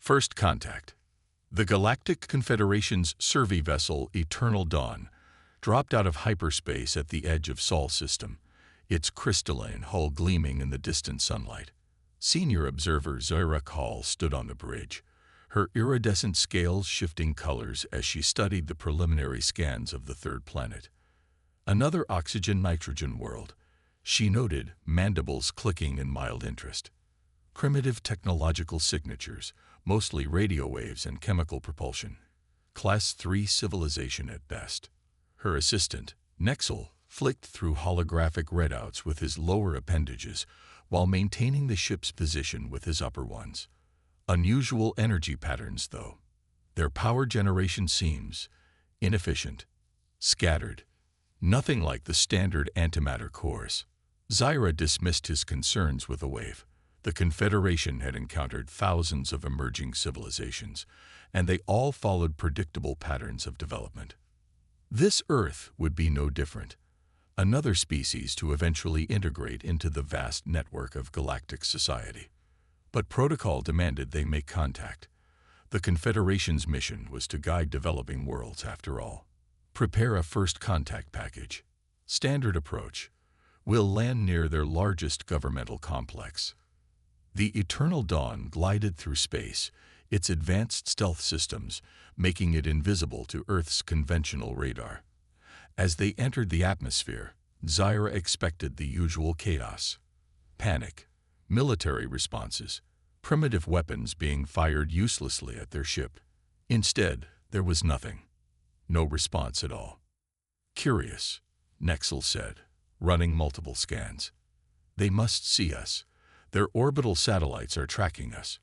First contact. The Galactic Confederation's survey vessel Eternal Dawn dropped out of hyperspace at the edge of Sol system, its crystalline hull gleaming in the distant sunlight. Senior observer Zaira Call stood on the bridge, her iridescent scales shifting colors as she studied the preliminary scans of the third planet. Another oxygen-nitrogen world, she noted, mandibles clicking in mild interest. Primitive technological signatures, mostly radio waves and chemical propulsion. Class 3 civilization at best. Her assistant, Nexel, flicked through holographic readouts with his lower appendages while maintaining the ship's position with his upper ones. Unusual energy patterns, though. Their power generation seems inefficient, scattered, nothing like the standard antimatter cores. Zaira dismissed his concerns with a wave. The Confederation had encountered thousands of emerging civilizations, and they all followed predictable patterns of development. This Earth would be no different, another species to eventually integrate into the vast network of galactic society. But protocol demanded they make contact. The Confederation's mission was to guide developing worlds, after all. Prepare a first contact package. Standard approach. We'll land near their largest governmental complex. The Eternal Dawn glided through space, its advanced stealth systems making it invisible to Earth's conventional radar. As they entered the atmosphere, Zaira expected the usual chaos. Panic, military responses, primitive weapons being fired uselessly at their ship. Instead, there was nothing. No response at all. Curious, Nexel said, running multiple scans. They must see us. Their orbital satellites are tracking us,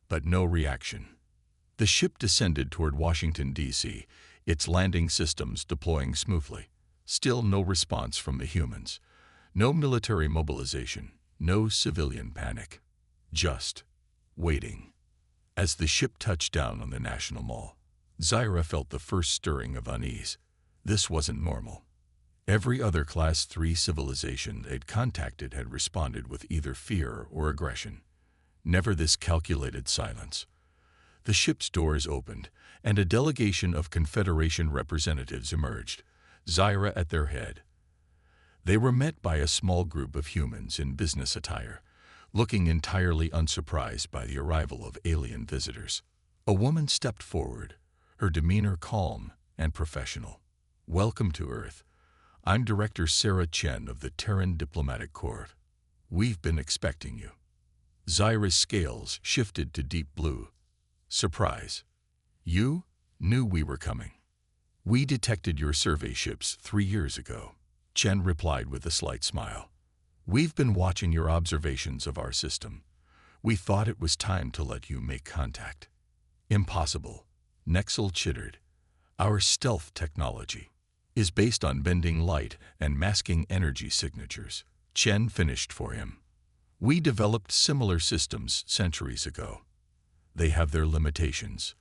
but no reaction. The ship descended toward Washington, D.C., its landing systems deploying smoothly. Still no response from the humans. No military mobilization, no civilian panic. Just waiting. As the ship touched down on the National Mall, Zaira felt the first stirring of unease. This wasn't normal. Every other Class 3 civilization they'd contacted had responded with either fear or aggression. Never this calculated silence. The ship's doors opened, and a delegation of Confederation representatives emerged, Zaira at their head. They were met by a small group of humans in business attire, looking entirely unsurprised by the arrival of alien visitors. A woman stepped forward, her demeanor calm and professional. "Welcome to Earth. I'm Director Sarah Chen of the Terran Diplomatic Corps. We've been expecting you." Zaira's scales shifted to deep blue. Surprise. "You knew we were coming." "We detected your survey ships 3 years ago," Chen replied with a slight smile. "We've been watching your observations of our system. We thought it was time to let you make contact." "Impossible," Nexel chittered. "Our stealth technology is based on bending light and masking energy signatures," Chen finished for him. "We developed similar systems centuries ago. They have their limitations."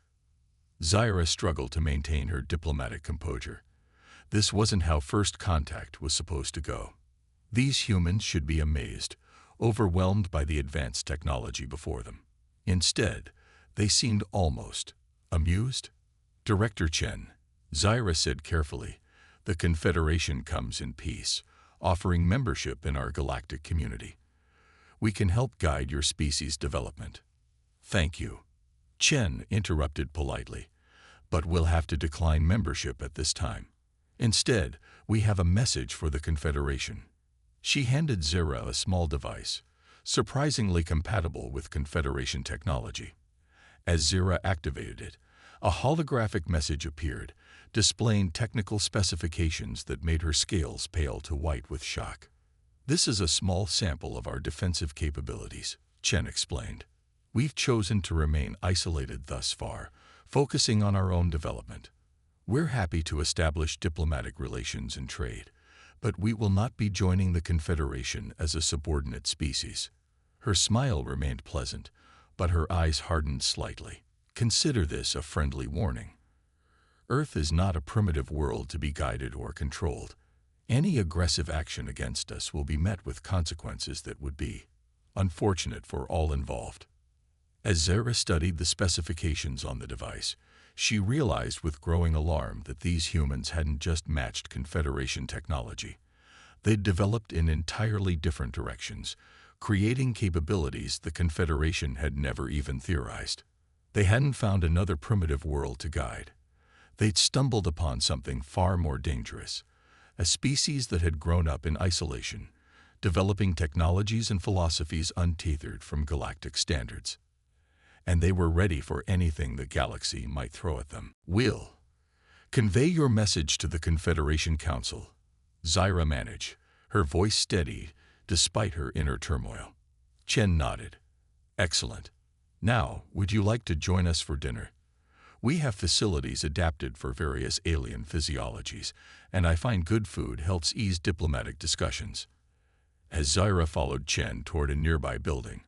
Zaira struggled to maintain her diplomatic composure. This wasn't how first contact was supposed to go. These humans should be amazed, overwhelmed by the advanced technology before them. Instead, they seemed almost amused. "Director Chen," Zaira said carefully, "the Confederation comes in peace, offering membership in our galactic community. We can help guide your species' development." "Thank you," Chen interrupted politely, "but we'll have to decline membership at this time. Instead, we have a message for the Confederation." She handed Zaira a small device, surprisingly compatible with Confederation technology. As Zaira activated it, a holographic message appeared, displaying technical specifications that made her scales pale to white with shock. "This is a small sample of our defensive capabilities," Chen explained. "We've chosen to remain isolated thus far, focusing on our own development. We're happy to establish diplomatic relations and trade, but we will not be joining the Confederation as a subordinate species." Her smile remained pleasant, but her eyes hardened slightly. "Consider this a friendly warning. Earth is not a primitive world to be guided or controlled. Any aggressive action against us will be met with consequences that would be unfortunate for all involved." As Zara studied the specifications on the device, she realized with growing alarm that these humans hadn't just matched Confederation technology. They'd developed in entirely different directions, creating capabilities the Confederation had never even theorized. They hadn't found another primitive world to guide. They'd stumbled upon something far more dangerous, a species that had grown up in isolation, developing technologies and philosophies untethered from galactic standards. And they were ready for anything the galaxy might throw at them. "Will, convey your message to the Confederation Council," Zara managed, her voice steady despite her inner turmoil. Chen nodded. "Excellent. Now, would you like to join us for dinner? We have facilities adapted for various alien physiologies, and I find good food helps ease diplomatic discussions." As Zara followed Chen toward a nearby building,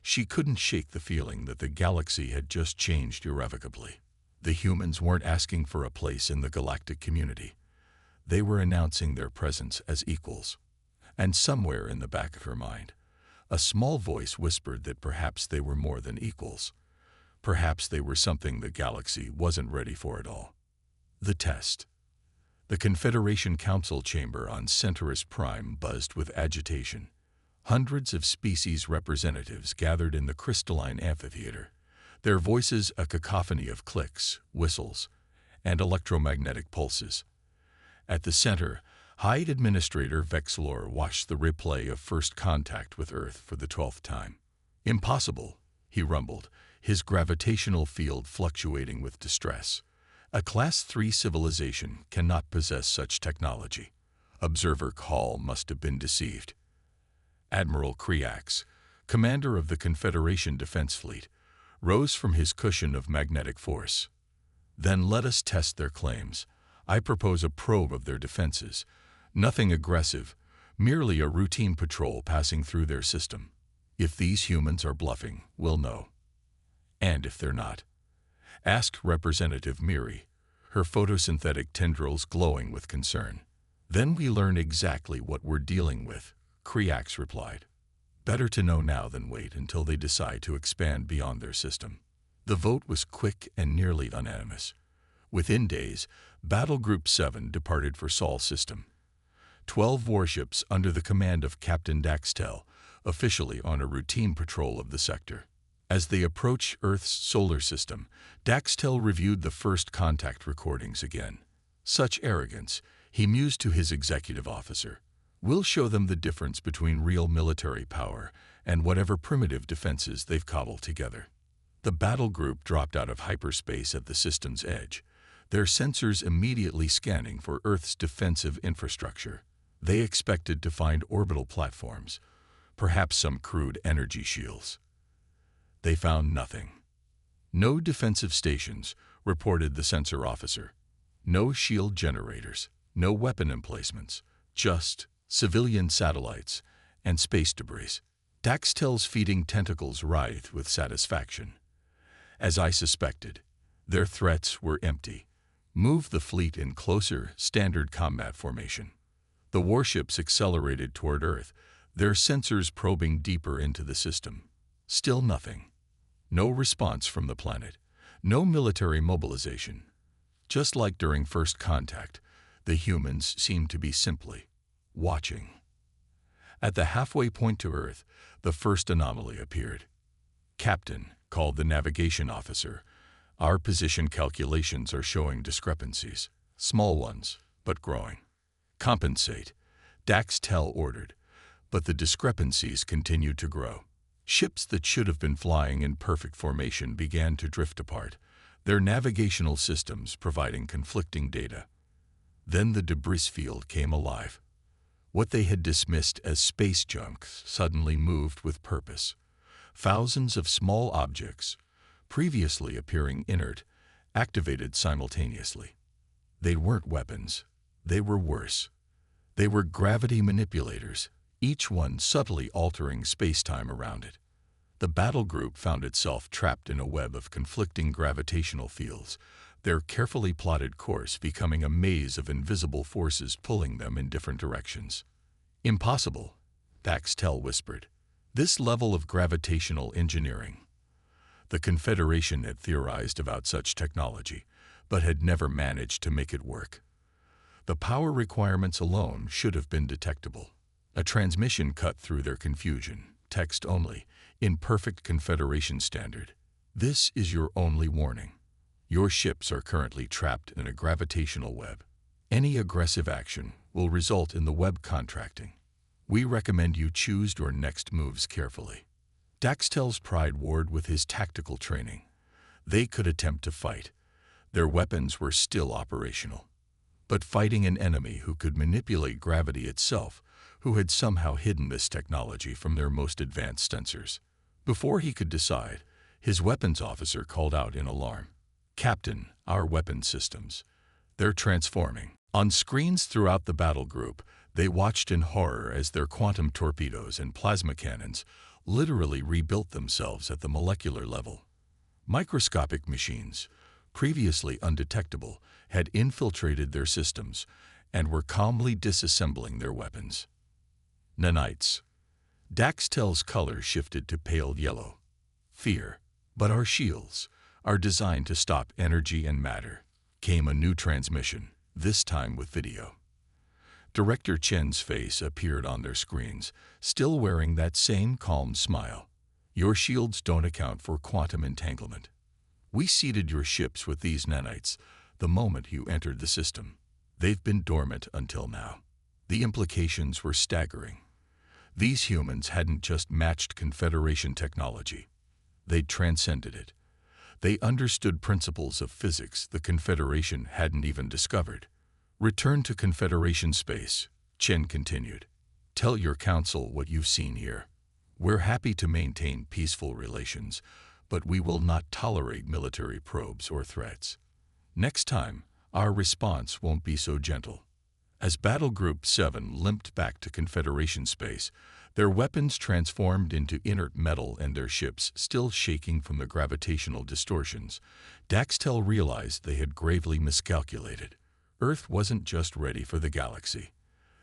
she couldn't shake the feeling that the galaxy had just changed irrevocably. The humans weren't asking for a place in the galactic community. They were announcing their presence as equals. And somewhere in the back of her mind, a small voice whispered that perhaps they were more than equals. Perhaps they were something the galaxy wasn't ready for at all. The test. The Confederation Council chamber on Centaurus Prime buzzed with agitation. Hundreds of species representatives gathered in the crystalline amphitheater, their voices a cacophony of clicks, whistles, and electromagnetic pulses. At the center, Hyde Administrator Vexlor watched the replay of first contact with Earth for the 12th time. "Impossible," he rumbled, his gravitational field fluctuating with distress. "A Class 3 civilization cannot possess such technology." Observer Call must have been deceived. Admiral Kriax, commander of the Confederation Defense Fleet, rose from his cushion of magnetic force. "Then let us test their claims. I propose a probe of their defenses. Nothing aggressive, merely a routine patrol passing through their system. If these humans are bluffing, we'll know. And if they're not?" asked Representative Miri, her photosynthetic tendrils glowing with concern. "Then we learn exactly what we're dealing with," Kriax replied. "Better to know now than wait until they decide to expand beyond their system." The vote was quick and nearly unanimous. Within days, Battle Group 7 departed for Sol system. 12 warships under the command of Captain Daxtel, officially on a routine patrol of the sector. As they approached Earth's solar system, Daxtel reviewed the first contact recordings again. Such arrogance, he mused to his executive officer. "We'll show them the difference between real military power and whatever primitive defenses they've cobbled together." The battle group dropped out of hyperspace at the system's edge, their sensors immediately scanning for Earth's defensive infrastructure. They expected to find orbital platforms, perhaps some crude energy shields. They found nothing. "No defensive stations," reported the sensor officer. "No shield generators, no weapon emplacements, just civilian satellites and space debris." Daxtel's feeding tentacles writhed with satisfaction. "As I suspected, their threats were empty. Move the fleet in closer, standard combat formation." The warships accelerated toward Earth, their sensors probing deeper into the system. Still nothing. No response from the planet. No military mobilization. Just like during first contact, the humans seemed to be simply watching. At the halfway point to Earth, the first anomaly appeared. "Captain," called the navigation officer, "our position calculations are showing discrepancies. Small ones, but growing." "Compensate," Daxtel ordered, but the discrepancies continued to grow. Ships that should have been flying in perfect formation began to drift apart, their navigational systems providing conflicting data. Then the debris field came alive. What they had dismissed as space junk suddenly moved with purpose. Thousands of small objects, previously appearing inert, activated simultaneously. They weren't weapons. They were worse. They were gravity manipulators, each one subtly altering space-time around it. The battle group found itself trapped in a web of conflicting gravitational fields, their carefully plotted course becoming a maze of invisible forces pulling them in different directions. "Impossible," Daxtel whispered. "This level of gravitational engineering." The Confederation had theorized about such technology, but had never managed to make it work. The power requirements alone should have been detectable. A transmission cut through their confusion, text only, in perfect Confederation standard. This is your only warning. Your ships are currently trapped in a gravitational web. Any aggressive action will result in the web contracting. We recommend you choose your next moves carefully. Daxtel's pride warred with his tactical training. They could attempt to fight. Their weapons were still operational. But fighting an enemy who could manipulate gravity itself, who had somehow hidden this technology from their most advanced sensors. Before he could decide, his weapons officer called out in alarm. "Captain, our weapon systems. They're transforming." On screens throughout the battle group, they watched in horror as their quantum torpedoes and plasma cannons literally rebuilt themselves at the molecular level. Microscopic machines, previously undetectable, had infiltrated their systems and were calmly disassembling their weapons. Nanites. Daxtel's color shifted to pale yellow. Fear. But our shields are designed to stop energy and matter. Came a new transmission, this time with video. Director Chen's face appeared on their screens, still wearing that same calm smile. Your shields don't account for quantum entanglement. We seeded your ships with these nanites the moment you entered the system. They've been dormant until now. The implications were staggering. These humans hadn't just matched Confederation technology. They'd transcended it. They understood principles of physics the Confederation hadn't even discovered. Return to Confederation space, Chen continued. Tell your council what you've seen here. We're happy to maintain peaceful relations, but we will not tolerate military probes or threats. Next time, our response won't be so gentle. As Battle Group 7 limped back to Confederation space, their weapons transformed into inert metal and their ships still shaking from the gravitational distortions, Daxtel realized they had gravely miscalculated. Earth wasn't just ready for the galaxy.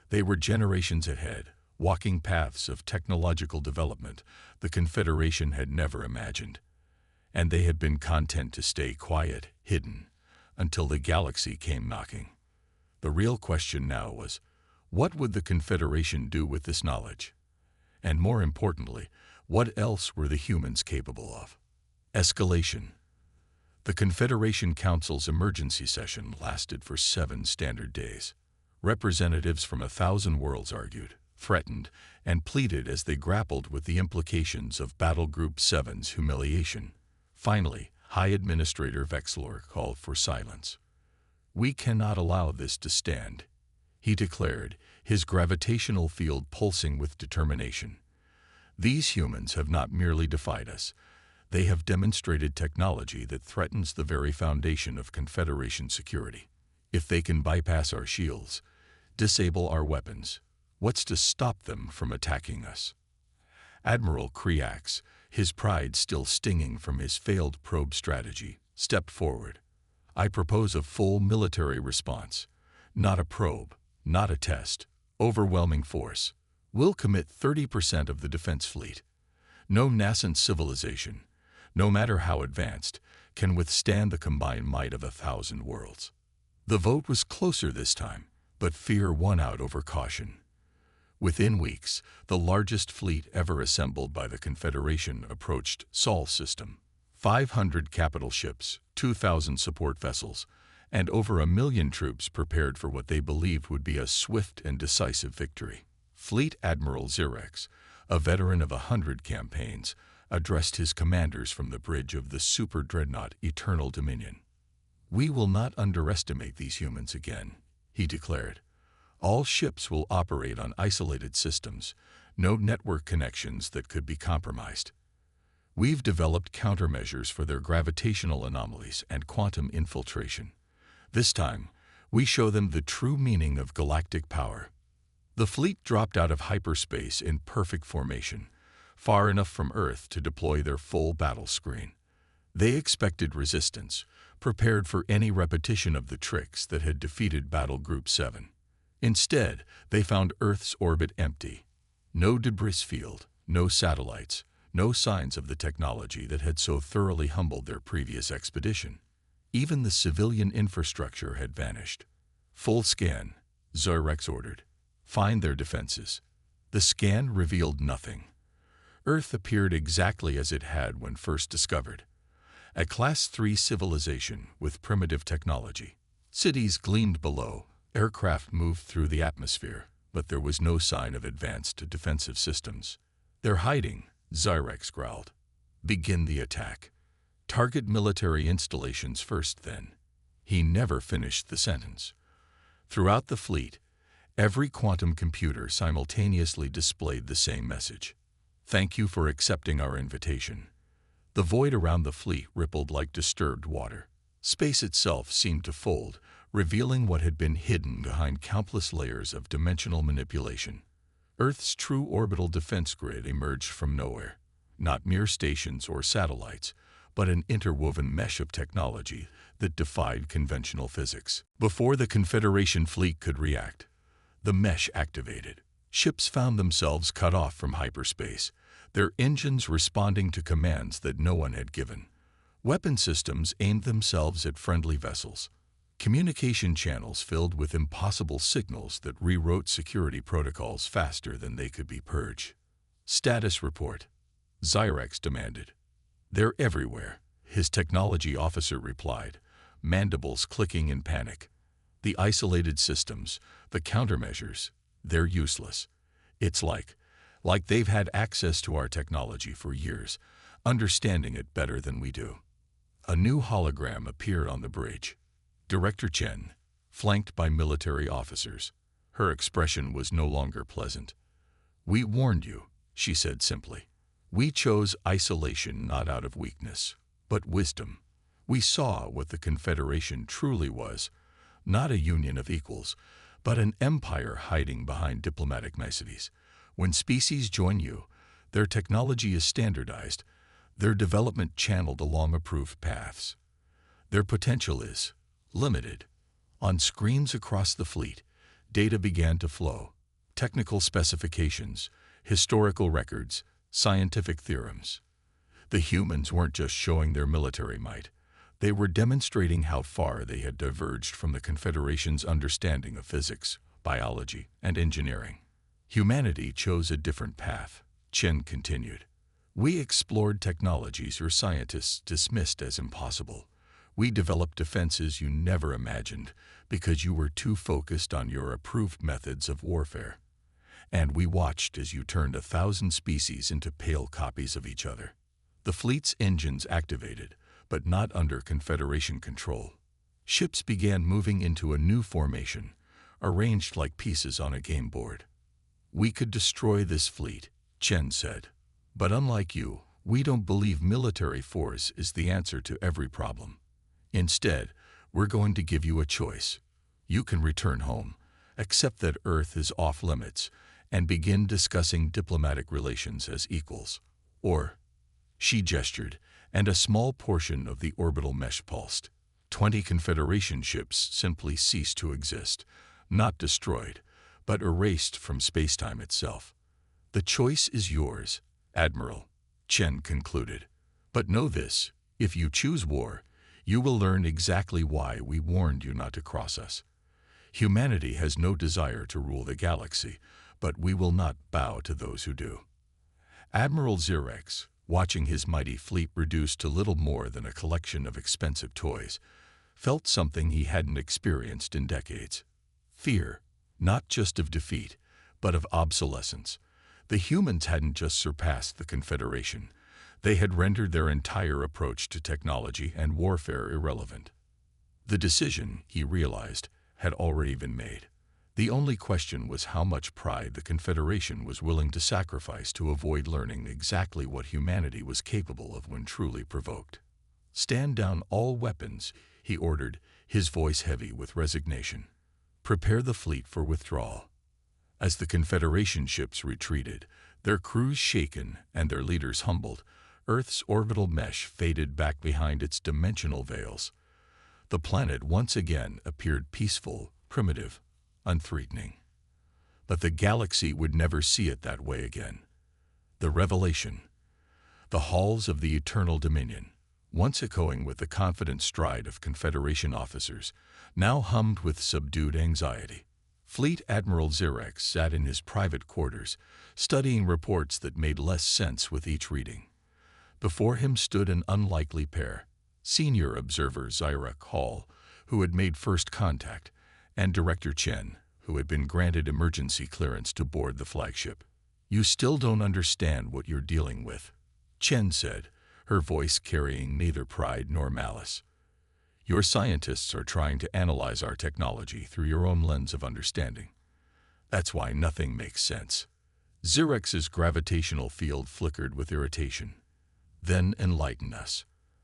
They were generations ahead, walking paths of technological development the Confederation had never imagined. And they had been content to stay quiet, hidden, until the galaxy came knocking. The real question now was, what would the Confederation do with this knowledge? And more importantly, what else were the humans capable of? Escalation. The Confederation Council's emergency session lasted for 7 standard days. Representatives from 1,000 worlds argued, threatened, and pleaded as they grappled with the implications of Battle Group 7's humiliation. Finally, High Administrator Vexlor called for silence. We cannot allow this to stand, he declared, his gravitational field pulsing with determination. These humans have not merely defied us. They have demonstrated technology that threatens the very foundation of Confederation security. If they can bypass our shields, disable our weapons, what's to stop them from attacking us? Admiral Kriax, his pride still stinging from his failed probe strategy, stepped forward. I propose a full military response. Not a probe, not a test, overwhelming force. We'll commit 30% of the defense fleet. No nascent civilization, no matter how advanced, can withstand the combined might of 1,000 worlds. The vote was closer this time, but fear won out over caution. Within weeks, the largest fleet ever assembled by the Confederation approached Sol system. 500 capital ships, 2,000 support vessels, and over 1 million troops prepared for what they believed would be a swift and decisive victory. Fleet Admiral Zirex, a veteran of 100 campaigns, addressed his commanders from the bridge of the super dreadnought Eternal Dominion. We will not underestimate these humans again, he declared. All ships will operate on isolated systems, no network connections that could be compromised. We've developed countermeasures for their gravitational anomalies and quantum infiltration. This time, we show them the true meaning of galactic power. The fleet dropped out of hyperspace in perfect formation, far enough from Earth to deploy their full battle screen. They expected resistance, prepared for any repetition of the tricks that had defeated Battle Group 7. Instead, they found Earth's orbit empty. No debris field, no satellites, No signs of the technology that had so thoroughly humbled their previous expedition. Even the civilian infrastructure had vanished. "Full scan," Zyrex ordered. "Find their defenses." The scan revealed nothing. Earth appeared exactly as it had when first discovered. A Class 3 civilization with primitive technology. Cities gleamed below, aircraft moved through the atmosphere, but there was no sign of advanced defensive systems. "They're hiding," Zyrex growled. "Begin the attack. Target military installations first then." He never finished the sentence. Throughout the fleet, every quantum computer simultaneously displayed the same message. "Thank you for accepting our invitation." The void around the fleet rippled like disturbed water. Space itself seemed to fold, revealing what had been hidden behind countless layers of dimensional manipulation. Earth's true orbital defense grid emerged from nowhere. Not mere stations or satellites, but an interwoven mesh of technology that defied conventional physics. Before the Confederation fleet could react, the mesh activated. Ships found themselves cut off from hyperspace, their engines responding to commands that no one had given. Weapon systems aimed themselves at friendly vessels. Communication channels filled with impossible signals that rewrote security protocols faster than they could be purged. "Status report," Zyrex demanded. "They're everywhere," his technology officer replied, mandibles clicking in panic. "The isolated systems, the countermeasures, they're useless. It's like they've had access to our technology for years, understanding it better than we do." A new hologram appeared on the bridge. Director Chen, flanked by military officers. Her expression was no longer pleasant. "We warned you," she said simply. "We chose isolation not out of weakness, but wisdom. We saw what the Confederation truly was, not a union of equals, but an empire hiding behind diplomatic niceties. When species join you, their technology is standardized, their development channeled along approved paths. Their potential is limited." On screens across the fleet, data began to flow. Technical specifications, historical records, scientific theorems. The humans weren't just showing their military might. They were demonstrating how far they had diverged from the Confederation's understanding of physics, biology, and engineering. "Humanity chose a different path," Chen continued. "We explored technologies your scientists dismissed as impossible. We developed defenses you never imagined because you were too focused on your approved methods of warfare. And we watched as you turned 1,000 species into pale copies of each other." The fleet's engines activated, but not under Confederation control. Ships began moving into a new formation, arranged like pieces on a game board. "We could destroy this fleet," Chen said. "But unlike you, we don't believe military force is the answer to every problem. Instead, we're going to give you a choice. You can return home, accept that Earth is off limits, and begin discussing diplomatic relations as equals. Or," she gestured, and a small portion of the orbital mesh pulsed. 20 Confederation ships simply ceased to exist, not destroyed, but erased from spacetime itself. "The choice is yours, Admiral," Chen concluded. "But know this, if you choose war, you will learn exactly why we warned you not to cross us. Humanity has no desire to rule the galaxy, but we will not bow to those who do." Admiral Zyrex, watching his mighty fleet reduced to little more than a collection of expensive toys, felt something he hadn't experienced in decades. Fear, not just of defeat, but of obsolescence. The humans hadn't just surpassed the Confederation. They had rendered their entire approach to technology and warfare irrelevant. The decision, he realized, had already been made. The only question was how much pride the Confederation was willing to sacrifice to avoid learning exactly what humanity was capable of when truly provoked. "Stand down all weapons," he ordered, his voice heavy with resignation. "Prepare the fleet for withdrawal." As the Confederation ships retreated, their crews shaken and their leaders humbled, Earth's orbital mesh faded back behind its dimensional veils. The planet once again appeared peaceful, primitive, unthreatening. But the galaxy would never see it that way again. The revelation. The halls of the Eternal Dominion, once echoing with the confident stride of Confederation officers, now hummed with subdued anxiety. Fleet Admiral Xerex sat in his private quarters, studying reports that made less sense with each reading. Before him stood an unlikely pair, Senior Observer Zyra Hall, who had made first contact, and Director Chen, who had been granted emergency clearance to board the flagship. "You still don't understand what you're dealing with," Chen said, her voice carrying neither pride nor malice. "Your scientists are trying to analyze our technology through your own lens of understanding. That's why nothing makes sense." Xerex's gravitational field flickered with irritation. "Then enlighten us.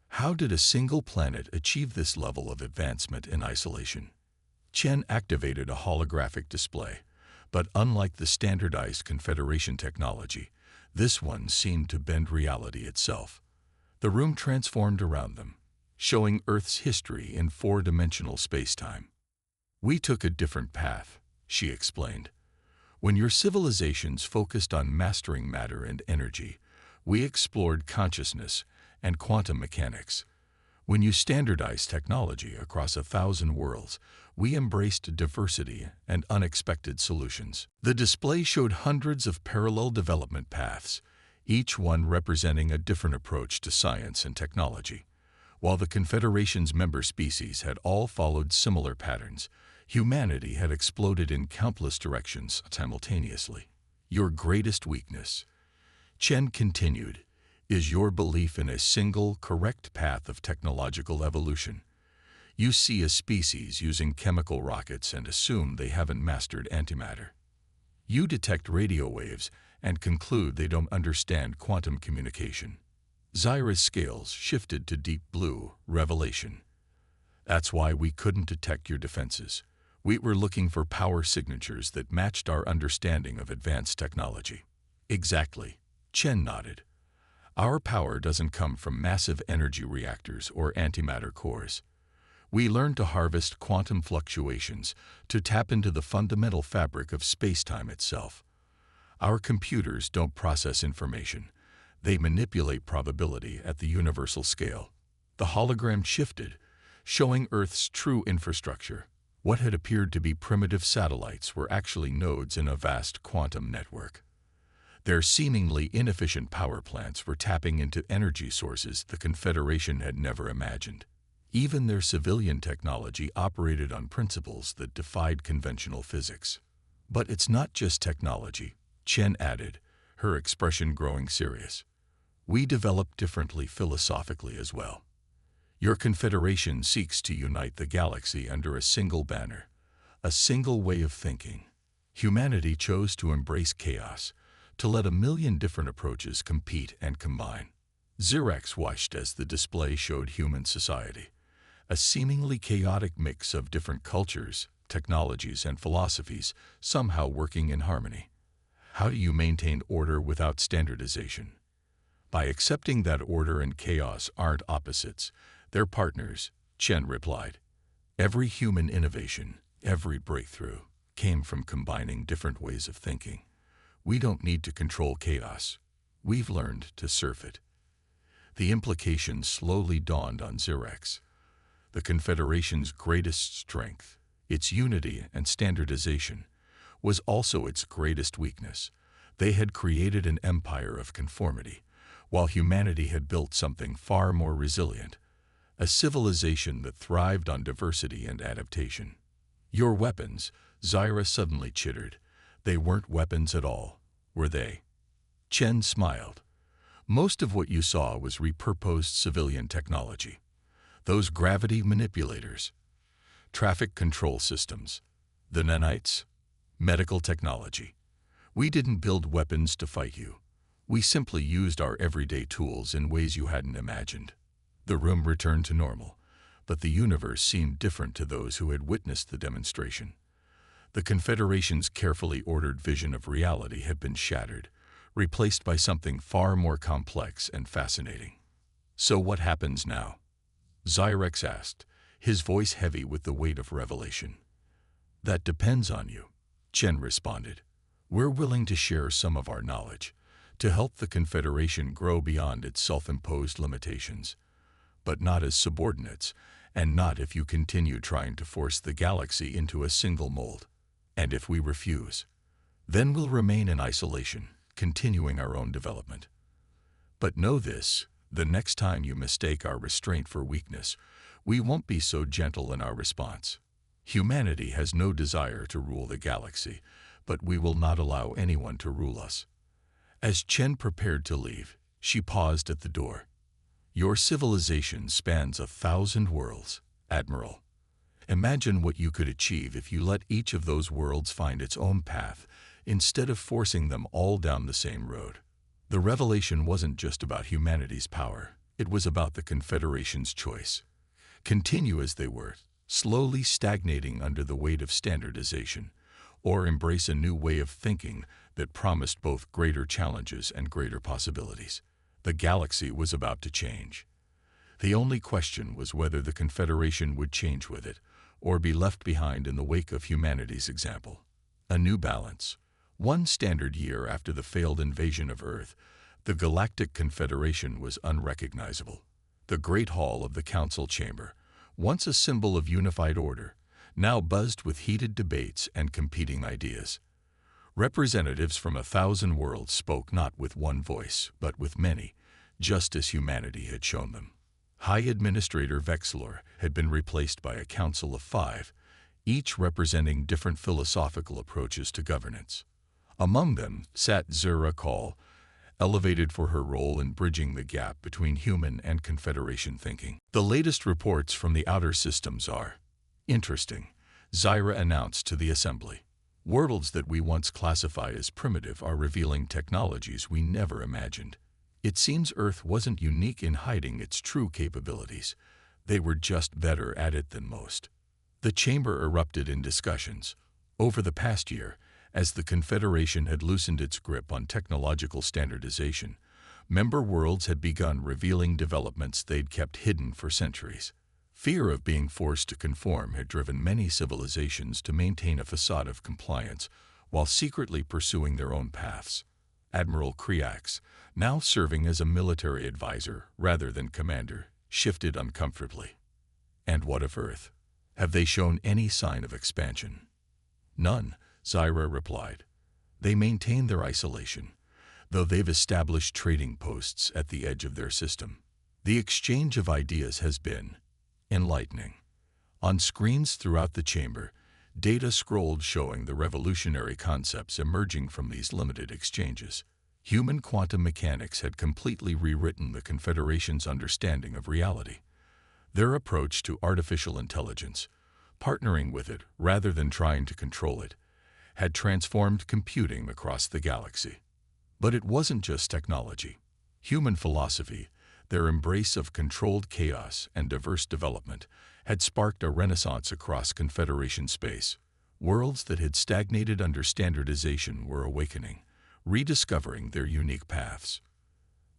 How did a single planet achieve this level of advancement in isolation?" Chen activated a holographic display, but unlike the standardized Confederation technology, this one seemed to bend reality itself. The room transformed around them, showing Earth's history in four-dimensional space-time. "We took a different path," she explained. "When your civilizations focused on mastering matter and energy, we explored consciousness and quantum mechanics. When you standardized technology across 1,000 worlds, we embraced diversity and unexpected solutions." The display showed hundreds of parallel development paths, each one representing a different approach to science and technology. While the Confederation's member species had all followed similar patterns, humanity had exploded in countless directions simultaneously. "Your greatest weakness," Chen continued, "is your belief in a single, correct path of technological evolution. You see a species using chemical rockets and assume they haven't mastered antimatter. You detect radio waves and conclude they don't understand quantum communication." Zyra's scales shifted to deep blue, revelation. "That's why we couldn't detect your defenses. We were looking for power signatures that matched our understanding of advanced technology." "Exactly," Chen nodded. "Our power doesn't come from massive energy reactors or antimatter cores. We learned to harvest quantum fluctuations to tap into the fundamental fabric of space-time itself. Our computers don't process information. They manipulate probability at the universal scale." The hologram shifted, showing Earth's true infrastructure. What had appeared to be primitive satellites were actually nodes in a vast quantum network. Their seemingly inefficient power plants were tapping into energy sources the Confederation had never imagined. Even their civilian technology operated on principles that defied conventional physics. "But it's not just technology," Chen added, her expression growing serious. "We develop differently philosophically as well. Your Confederation seeks to unite the galaxy under a single banner, a single way of thinking. Humanity chose to embrace chaos, to let a million different approaches compete and combine." Xerex watched as the display showed human society, a seemingly chaotic mix of different cultures, technologies, and philosophies, somehow working in harmony. "How do you maintain order without standardization?" "By accepting that order and chaos aren't opposites, they're partners," Chen replied. "Every human innovation, every breakthrough, came from combining different ways of thinking. We don't need to control chaos. We've learned to surf it." The implication slowly dawned on Xerex. The Confederation's greatest strength, its unity and standardization, was also its greatest weakness. They had created an empire of conformity, while humanity had built something far more resilient, a civilization that thrived on diversity and adaptation. "Your weapons," Zyra suddenly chittered. "They weren't weapons at all, were they?" Chen smiled. "Most of what you saw was repurposed civilian technology. Those gravity manipulators, traffic control systems, the nanites, medical technology. We didn't build weapons to fight you. We simply used our everyday tools in ways you hadn't imagined." The room returned to normal, but the universe seemed different to those who had witnessed the demonstration. The Confederation's carefully ordered vision of reality had been shattered, replaced by something far more complex and fascinating. "So what happens now?" Xerex asked, his voice heavy with the weight of revelation. "That depends on you," Chen responded. "We're willing to share some of our knowledge, to help the Confederation grow beyond its self-imposed limitations. But not as subordinates, and not if you continue trying to force the galaxy into a single mold. And if we refuse, then we'll remain in isolation, continuing our own development. But know this, the next time you mistake our restraint for weakness, we won't be so gentle in our response. Humanity has no desire to rule the galaxy, but we will not allow anyone to rule us. As Chen prepared to leave, she paused at the door. Your civilization spans 1,000 worlds, Admiral. Imagine what you could achieve if you let each of those worlds find its own path, instead of forcing them all down the same road. The revelation wasn't just about humanity's power, it was about the Confederation's choice. Continue as they were, slowly stagnating under the weight of standardization, or embrace a new way of thinking that promised both greater challenges and greater possibilities. The galaxy was about to change. The only question was whether the Confederation would change with it, or be left behind in the wake of humanity's example. A new balance. One standard year after the failed invasion of Earth, the Galactic Confederation was unrecognizable. The Great Hall of the Council Chamber, once a symbol of unified order, now buzzed with heated debates and competing ideas. Representatives from 1,000 worlds spoke not with one voice, but with many, just as humanity had shown them. High Administrator Vexlor had been replaced by a council of 5, each representing different philosophical approaches to governance. Among them sat Zura Call, elevated for her role in bridging the gap between human and Confederation thinking. The latest reports from the outer systems are interesting, Zyra announced to the Assembly. Worlds that we once classified as primitive are revealing technologies we never imagined. It seems Earth wasn't unique in hiding its true capabilities. They were just better at it than most. The chamber erupted in discussions. Over the past year, as the Confederation had loosened its grip on technological standardization, member worlds had begun revealing developments they'd kept hidden for centuries. Fear of being forced to conform had driven many civilizations to maintain a facade of compliance while secretly pursuing their own paths. Admiral Kriax, now serving as a military advisor rather than commander, shifted uncomfortably. And what of Earth? Have they shown any sign of expansion? None, Zyra replied. They maintain their isolation, though they've established trading posts at the edge of their system. The exchange of ideas has been enlightening. On screens throughout the chamber, data scrolled showing the revolutionary concepts emerging from these limited exchanges. Human quantum mechanics had completely rewritten the Confederation's understanding of reality. Their approach to artificial intelligence, partnering with it rather than trying to control it, had transformed computing across the galaxy. But it wasn't just technology. Human philosophy, their embrace of controlled chaos and diverse development, had sparked a renaissance across Confederation space. Worlds that had stagnated under standardization were awakening, rediscovering their unique paths.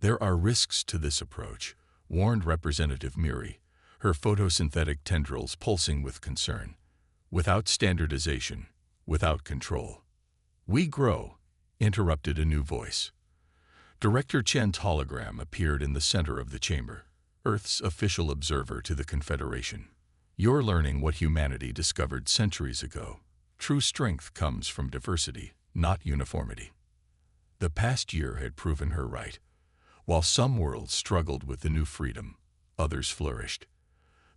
There are risks to this approach, warned Representative Miri, her photosynthetic tendrils pulsing with concern. Without standardization, without control. We grow, interrupted a new voice. Director Chen's hologram appeared in the center of the chamber, Earth's official observer to the Confederation. You're learning what humanity discovered centuries ago. True strength comes from diversity, not uniformity. The past year had proven her right. While some worlds struggled with the new freedom, others flourished.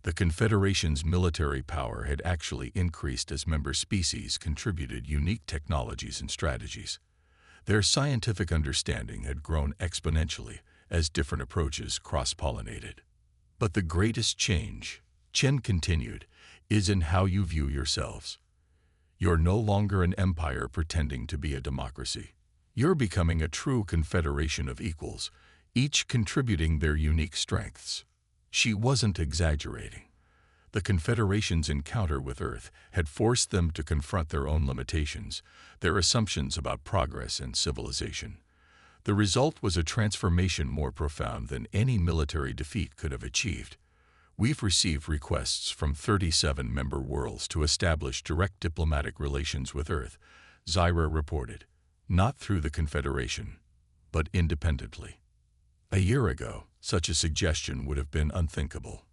The Confederation's military power had actually increased as member species contributed unique technologies and strategies. Their scientific understanding had grown exponentially as different approaches cross-pollinated. But the greatest change, Chen continued, is in how you view yourselves. You're no longer an empire pretending to be a democracy. You're becoming a true confederation of equals, each contributing their unique strengths. She wasn't exaggerating. The Confederation's encounter with Earth had forced them to confront their own limitations, their assumptions about progress and civilization. The result was a transformation more profound than any military defeat could have achieved. We've received requests from 37 member worlds to establish direct diplomatic relations with Earth, Zyra reported. Not through the Confederation, but independently. A year ago, such a suggestion would have been unthinkable.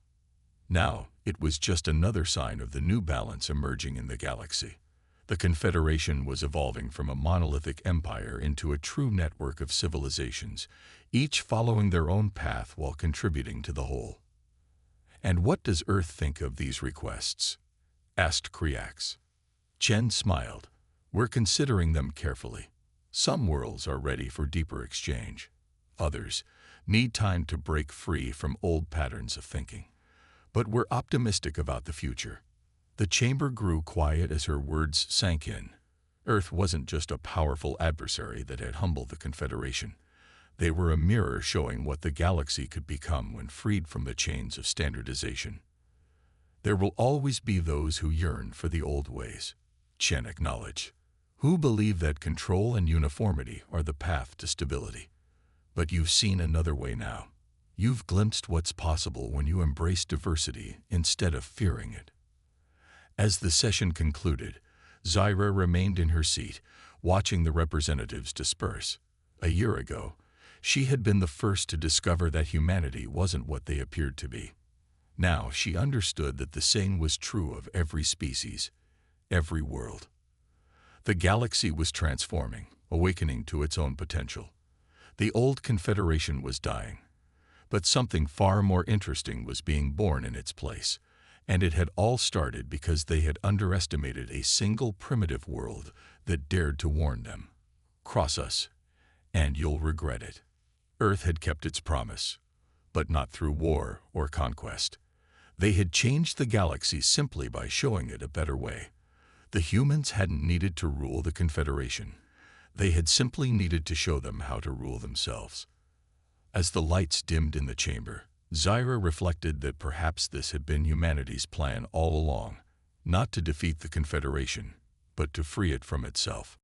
Now, it was just another sign of the new balance emerging in the galaxy. The Confederation was evolving from a monolithic empire into a true network of civilizations, each following their own path while contributing to the whole. "And what does Earth think of these requests?" asked Kriax. Chen smiled. "We're considering them carefully. Some worlds are ready for deeper exchange. Others need time to break free from old patterns of thinking. But we're optimistic about the future." The chamber grew quiet as her words sank in. Earth wasn't just a powerful adversary that had humbled the Confederation. They were a mirror showing what the galaxy could become when freed from the chains of standardization. "There will always be those who yearn for the old ways," Chen acknowledged, "who believe that control and uniformity are the path to stability. But you've seen another way now. You've glimpsed what's possible when you embrace diversity instead of fearing it." As the session concluded, Zyra remained in her seat, watching the representatives disperse. A year ago, she had been the first to discover that humanity wasn't what they appeared to be. Now she understood that the same was true of every species, every world. The galaxy was transforming, awakening to its own potential. The old Confederation was dying, but something far more interesting was being born in its place. And it had all started because they had underestimated a single primitive world that dared to warn them. "Cross us, and you'll regret it." Earth had kept its promise, but not through war or conquest. They had changed the galaxy simply by showing it a better way. The humans hadn't needed to rule the Confederation. They had simply needed to show them how to rule themselves. As the lights dimmed in the chamber, Zyra reflected that perhaps this had been humanity's plan all along, not to defeat the Confederation, but to free it from itself.